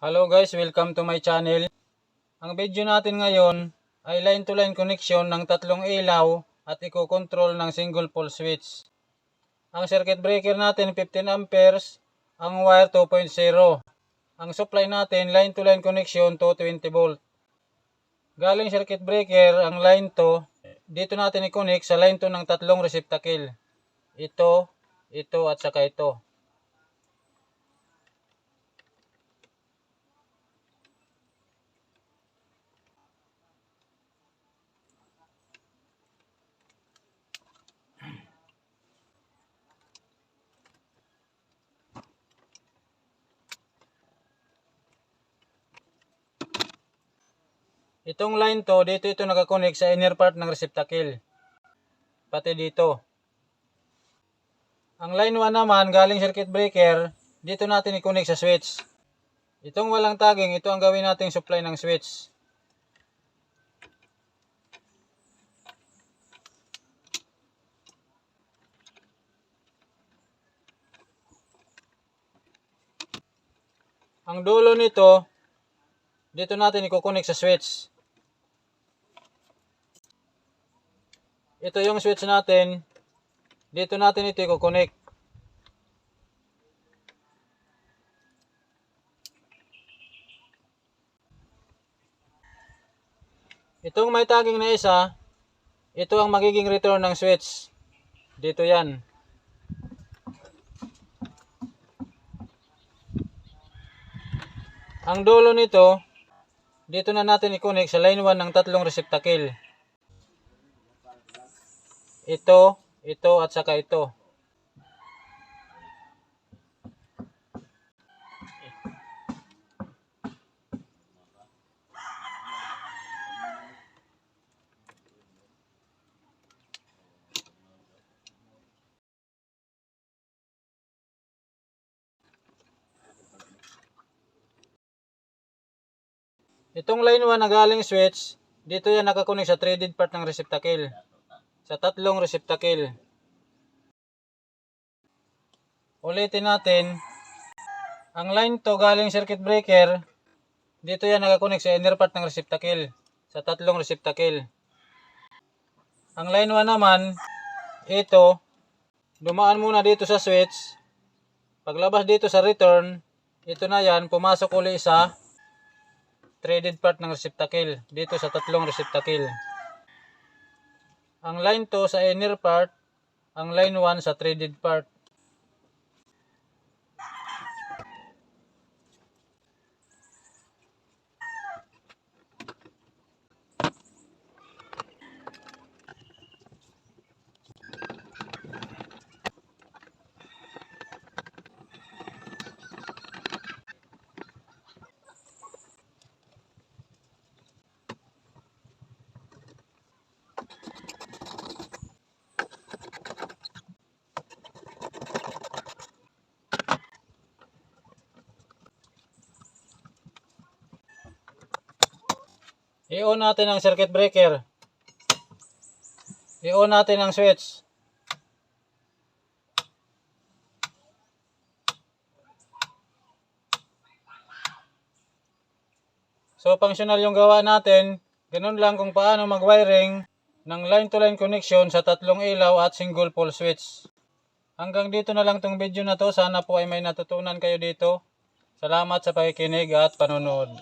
Hello guys, welcome to my channel. Ang video natin ngayon ay line-to-line connection ng tatlong ilaw at i-control ng single pole switch. Ang circuit breaker natin 15 amperes, ang wire 2.0. Ang supply natin line-to-line connection 220 volt. Galing circuit breaker ang line to, dito natin i-connect sa line to ng tatlong receptacle. Ito at saka ito. Itong line to, dito ito nakakonect sa inner part ng receptacle. Pati dito. Ang line 1 naman, galing circuit breaker, dito natin i-connect sa switch. Itong walang tagging, ito ang gawin nating supply ng switch. Ang dulo nito, dito natin i-connect sa switch. Ito yung switch natin. Dito natin ito i-connect. Itong may tagging na isa, ito ang magiging return ng switch. Dito yan. Ang dulo nito, dito na natin i-connect sa line 1 ng tatlong receptacle. Ito at saka ito. Itong line 1 na galing switch, dito yan nakakunik sa threaded part ng receptacle. Sa tatlong receptacle. Ulitin natin. Ang line to galing circuit breaker, dito yan nakakunik sa inner part ng receptacle. Sa tatlong receptacle. Ang line 1 naman, ito, dumaan muna dito sa switch. Paglabas dito sa return, ito na yan, pumasok uli sa threaded part ng receptacle. Dito sa tatlong receptacle. Ang line 2 sa inner part, ang line 1 sa threaded part. I-on natin ang circuit breaker. I-on natin ang switch. So, functional yung gawa natin. Ganun lang kung paano mag-wiring ng line-to-line connection sa tatlong ilaw at single pole switch. Hanggang dito na lang tong video na to. Sana po ay may natutunan kayo dito. Salamat sa pakikinig at panonood.